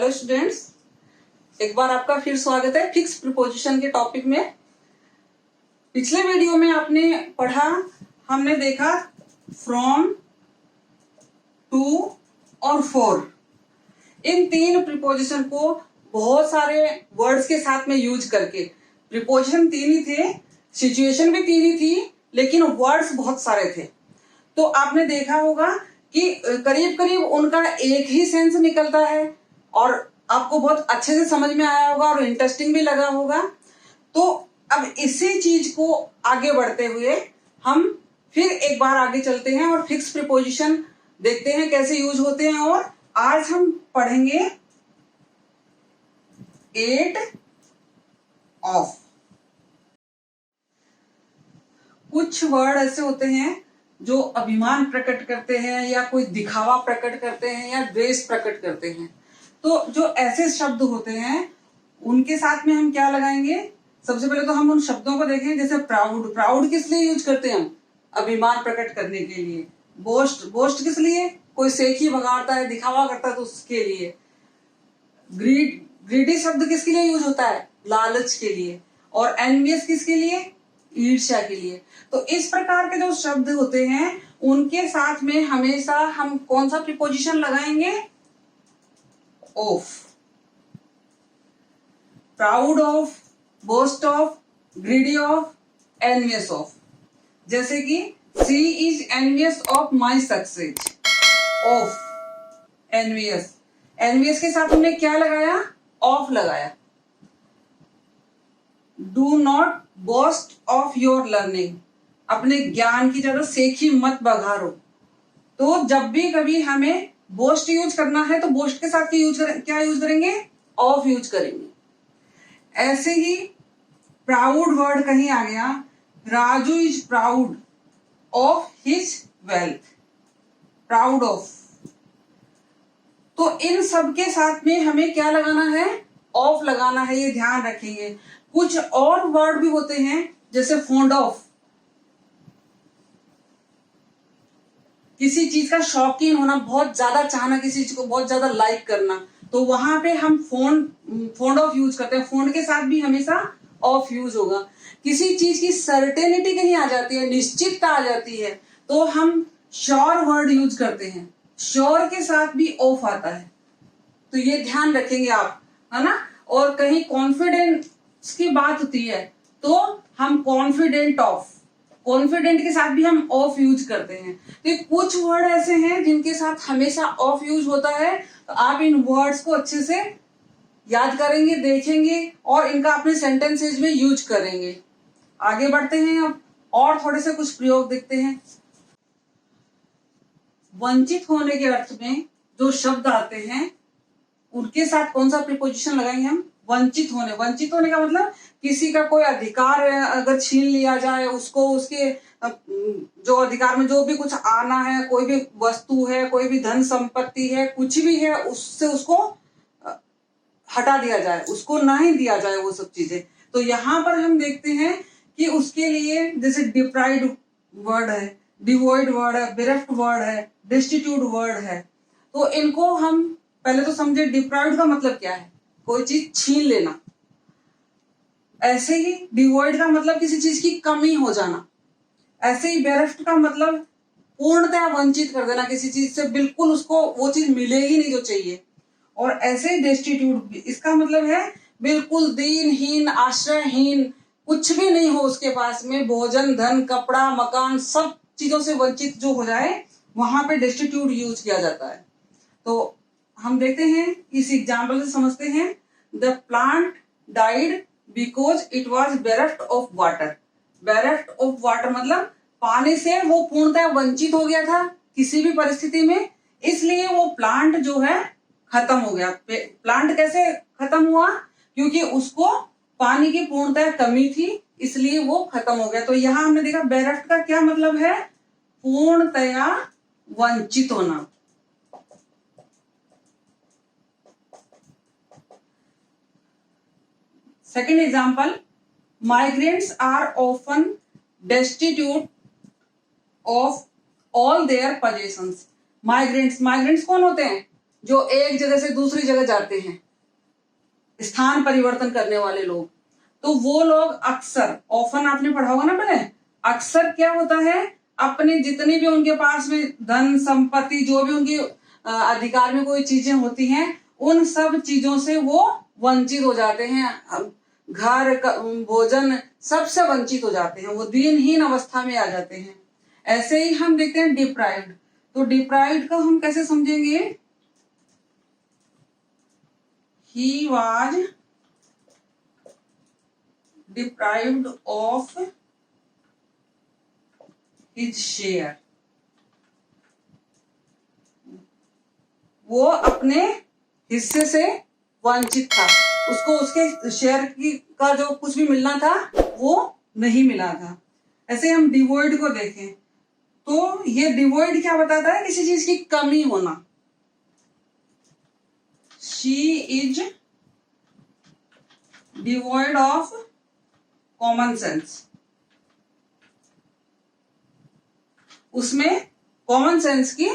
Hello students, एक बार आपका फिर स्वागत है फिक्स प्रीपोजिशन के टॉपिक में। पिछले वीडियो में आपने पढ़ा, हमने देखा फ्रॉम, टू और फॉर, इन तीन प्रीपोजिशन को बहुत सारे वर्ड्स के साथ में यूज करके। प्रीपोजिशन तीन ही थे, सिचुएशन भी तीन ही थी, लेकिन वर्ड्स बहुत सारे थे। तो आपने देखा होगा कि करीब करीब उनका एक ही सेंस निकलता है और आपको बहुत अच्छे से समझ में आया होगा और इंटरेस्टिंग भी लगा होगा। तो अब इसी चीज को आगे बढ़ते हुए हम फिर एक बार आगे चलते हैं और फिक्स प्रीपोजिशन देखते हैं कैसे यूज होते हैं। और आज हम पढ़ेंगे एट ऑफ। कुछ वर्ड ऐसे होते हैं जो अभिमान प्रकट करते हैं या कोई दिखावा प्रकट करते हैं या द्वेष प्रकट करते हैं। तो जो ऐसे शब्द होते हैं उनके साथ में हम क्या लगाएंगे? सबसे पहले तो हम उन शब्दों को देखें, जैसे प्राउड। प्राउड किस लिए यूज करते हैं हम? अभिमान प्रकट करने के लिए। बोस्ट, बोस्ट किस लिए? कोई सेखी बगाड़ता है, दिखावा करता है तो उसके लिए। ग्रीड, ग्रीडी शब्द किसके लिए यूज होता है? लालच के लिए। और एनवियस किसके लिए? ईर्ष्या के लिए। तो इस प्रकार के जो शब्द होते हैं उनके साथ में हमेशा हम कौन सा प्रीपोजिशन लगाएंगे? Of. Proud of, boast of, greedy of, envious of. जैसे कि she is envious of my success. Of, envious. Envious के साथ हमने क्या लगाया? ऑफ लगाया। Do not boast of your learning. अपने ज्ञान की ज्यादा सेखी मत बघारो। तो जब भी कभी हमें बोस्ट यूज करना है तो बोस्ट के साथ क्या यूज करेंगे? ऑफ यूज करेंगे। ऐसे ही प्राउड वर्ड कहीं आ गया, Raju is proud of his wealth. Proud of. तो इन सब के साथ में हमें क्या लगाना है? ऑफ लगाना है, ये ध्यान रखेंगे। कुछ और वर्ड भी होते हैं जैसे फॉन्ड ऑफ, किसी चीज का शौकीन होना, बहुत ज्यादा चाहना, किसी चीज को बहुत ज्यादा लाइक करना, तो वहां पे हम फॉन्ड ऑफ यूज करते हैं। फॉन्ड के साथ भी हमेशा ऑफ यूज होगा। किसी चीज की सर्टेनिटी कहीं आ जाती है, निश्चितता आ जाती है, तो हम श्योर वर्ड यूज करते हैं। श्योर के साथ भी ऑफ आता है, तो ये ध्यान रखेंगे आप, है ना। और कहीं कॉन्फिडेंस की बात होती है तो हम कॉन्फिडेंट ऑफ, कॉन्फिडेंट के साथ भी हम ऑफ यूज करते हैं। तो कुछ वर्ड ऐसे हैं जिनके साथ हमेशा ऑफ यूज होता है। तो आप इन वर्ड्स को अच्छे से याद करेंगे, देखेंगे और इनका अपने सेंटेंसेज में यूज करेंगे। आगे बढ़ते हैं अब और थोड़े से कुछ प्रयोग देखते हैं। वंचित होने के अर्थ में जो शब्द आते हैं उनके साथ कौन सा प्रीपोजिशन लगाएंगे हम? वंचित होने। वंचित होने का मतलब किसी का कोई अधिकार अगर छीन लिया जाए, उसको उसके जो अधिकार में जो भी कुछ आना है, कोई भी वस्तु है, कोई भी धन संपत्ति है, कुछ भी है, उससे उसको हटा दिया जाए, उसको ना ही दिया जाए वो सब चीजें। तो यहाँ पर हम देखते हैं कि उसके लिए जैसे डिप्राइव्ड वर्ड है, डिवॉइड वर्ड है, बेरेफ्ट वर्ड है, डिस्टिट्यूट वर्ड है। तो इनको हम पहले तो समझे। डिप्राइव्ड का मतलब क्या है? कोई चीज छीन लेना। ऐसे ही डिवॉइड का मतलब किसी चीज की कमी हो जाना। ऐसे ही बेरेफ्ट का मतलब पूर्णतः वंचित कर देना किसी चीज से, बिल्कुल उसको वो चीज मिलेगी नहीं जो चाहिए। और ऐसे ही डेस्टिट्यूट, इसका मतलब है बिल्कुल दीनहीन, आश्रयहीन, कुछ भी नहीं हो उसके पास में, भोजन, धन, कपड़ा, मकान, सब चीजों से वंचित जो हो जाए, वहां पे डेस्टिट्यूट यूज किया जाता है। तो हम देखते हैं, इस एग्जाम्पल से समझते हैं। The plant died because it was bereft of water. Bereft of water मतलब पानी से वो पूर्णतः वंचित हो गया था किसी भी परिस्थिति में, इसलिए वो प्लांट जो है खत्म हो गया। प्लांट कैसे खत्म हुआ? क्योंकि उसको पानी की पूर्णतः कमी थी, इसलिए वो खत्म हो गया। तो यहां हमने देखा बेरेफ्ट का क्या मतलब है? पूर्णतया वंचित होना। Second example, migrants are often destitute of all their possessions. Migrants कौन होते हैं? जो एक जगह से दूसरी जगह जाते हैं, स्थान परिवर्तन करने वाले लोग, तो वो लोग अक्सर, ऑफन आपने पढ़ा होगा ना पहले, अक्सर क्या होता है, अपने जितनी भी उनके पास में धन संपत्ति, जो भी उनके अधिकार में कोई चीजें होती हैं, उन सब चीजों से वो वंचित हो जाते हैं, घर भोजन सबसे वंचित हो जाते हैं, वो दिनहीन अवस्था में आ जाते हैं। ऐसे ही हम देखते हैं डिप्राइव्ड। तो डिप्राइव्ड का हम कैसे समझेंगे? He was deprived of his share. वो अपने हिस्से से वंचित था, उसको उसके शेयर की का जो कुछ भी मिलना था वो नहीं मिला था। ऐसे हम डिवॉइड को देखें तो ये डिवॉइड क्या बताता है? किसी चीज की कमी होना। She is devoid of common sense. उसमें कॉमन सेंस की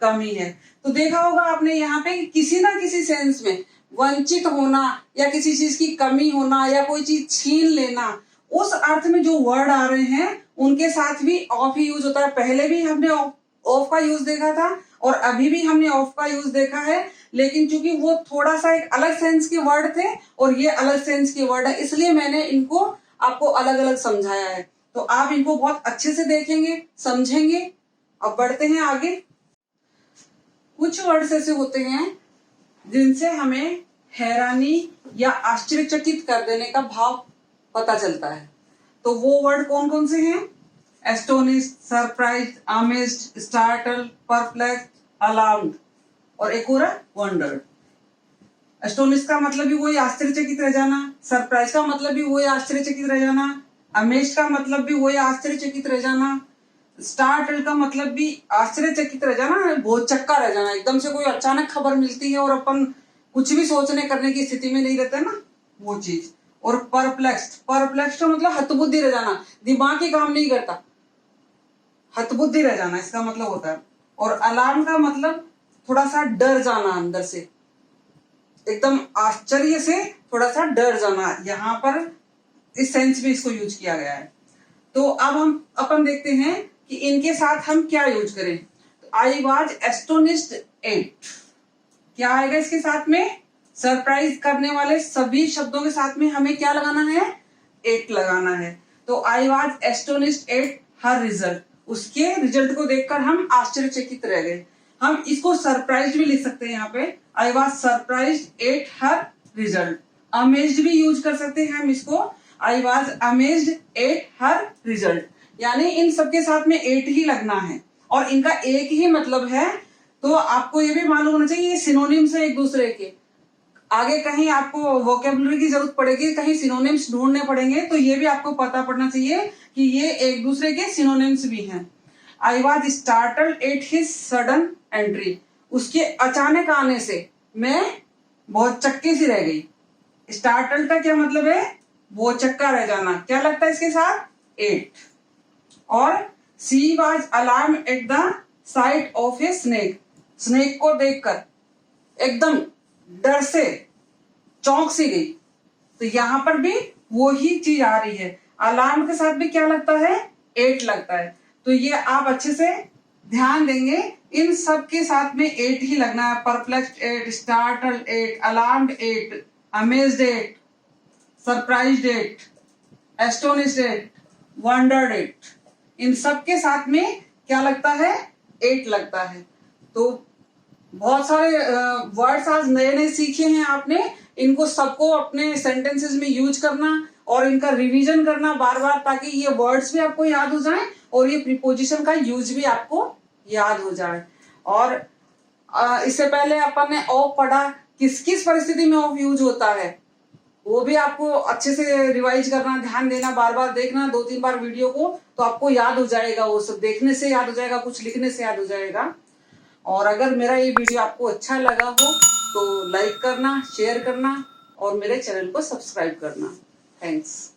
कमी है। तो देखा होगा आपने यहाँ पे किसी ना किसी सेंस में वंचित होना या किसी चीज की कमी होना या कोई चीज छीन लेना, उस अर्थ में जो वर्ड आ रहे हैं उनके साथ भी ऑफ ही यूज होता है। पहले भी हमने ऑफ का यूज देखा था और अभी भी हमने ऑफ का यूज देखा है, लेकिन चूंकि वो थोड़ा सा एक अलग सेंस के वर्ड थे और ये अलग सेंस के वर्ड है, इसलिए मैंने इनको आपको अलग अलग समझाया है। तो आप इनको बहुत अच्छे से देखेंगे, समझेंगे। अब बढ़ते हैं आगे। कुछ वर्ड्स ऐसे होते हैं जिनसे हमें हैरानी या आश्चर्यचकित कर देने का भाव पता चलता है। तो वो वर्ड कौन कौन से हैं? Astonish, surprise, amazed, startle, perplex, alarmed, और एक और है वंडर्ड। एस्टोनिश का मतलब भी वही आश्चर्यचकित रह जाना, सरप्राइज का मतलब भी वही आश्चर्यचकित रह जाना, अमेज्ड का मतलब भी वही आश्चर्यचकित रह जाना, स्टार्टल का मतलब भी आश्चर्यचकित रह जाना, बहुत चक्का रह जाना, एकदम से कोई अचानक खबर मिलती है और अपन कुछ भी सोचने करने की स्थिति में नहीं रहते ना, वो चीज। और परप्लेक्स्ड, परप्लेक्स्ड का मतलब हतबुद्धि रह जाना, दिमाग ही काम नहीं करता, हतबुद्धि रह जाना इसका मतलब होता है। और अलार्म का मतलब थोड़ा सा डर जाना, अंदर से एकदम आश्चर्य से थोड़ा सा डर जाना, यहाँ पर इस सेंस में इसको यूज किया गया है। तो अब हम अपन देखते हैं कि इनके साथ हम क्या यूज करें। आई वॉज एस्टोनिश्ड एट, क्या आएगा इसके साथ में? सरप्राइज करने वाले सभी शब्दों के साथ में हमें क्या लगाना है? एट लगाना है। तो I was astonished at her result, उसके रिजल्ट को देखकर हम आश्चर्यचकित रह गए। हम इसको सरप्राइज भी लिख सकते हैं यहाँ पे, I was surprised at her result. Amazed भी यूज कर सकते हैं हम इसको, I was amazed at her result. यानी इन सबके साथ में एट ही लगना है और इनका एक ही मतलब है। तो आपको ये भी मालूम होना चाहिए ये सिनोनिम्स है एक दूसरे के। आगे कहीं आपको वोकेबुलरी की जरूरत पड़ेगी, कहीं सिनोनिम्स ढूंढने पड़ेंगे, तो ये भी आपको पता पड़ना चाहिए कि ये एक दूसरे के सिनोनिम्स भी हैं। I was startled at his sudden entry, उसके अचानक आने से मैं बहुत चक्के सी रह गई। स्टार्टल्ड का क्या मतलब है? वो चक्का रह जाना। क्या लगता है इसके साथ? एट। और she was alarm at the sight of a snake, snake को देखकर एकदम डर से चौंक सी गई। तो यहां पर भी वो ही चीज आ रही है, अलार्म के साथ भी क्या लगता है? एट लगता है। तो ये आप अच्छे से ध्यान देंगे, इन सब के साथ में एट ही लगना है। Perplexed at, startled at, alarmed at, amazed at, surprised at, astonished at, wondered at, इन सब के साथ में क्या लगता है? एट लगता है। तो बहुत सारे वर्ड्स आज नए नए सीखे हैं आपने, इनको सबको अपने सेंटेंसेस में यूज करना और इनका रिवीजन करना बार बार, ताकि ये वर्ड्स भी आपको याद हो जाएं और ये प्रीपोजिशन का यूज भी आपको याद हो जाए। और इससे पहले अपन ने ऑफ पढ़ा, किस किस परिस्थिति में ऑफ यूज होता है वो भी आपको अच्छे से रिवाइज करना, ध्यान देना, बार बार देखना 2-3 बार वीडियो को, तो आपको याद हो जाएगा। वो सब देखने से याद हो जाएगा, कुछ लिखने से याद हो जाएगा। और अगर मेरा ये वीडियो आपको अच्छा लगा हो तो लाइक करना, शेयर करना और मेरे चैनल को सब्सक्राइब करना। थैंक्स।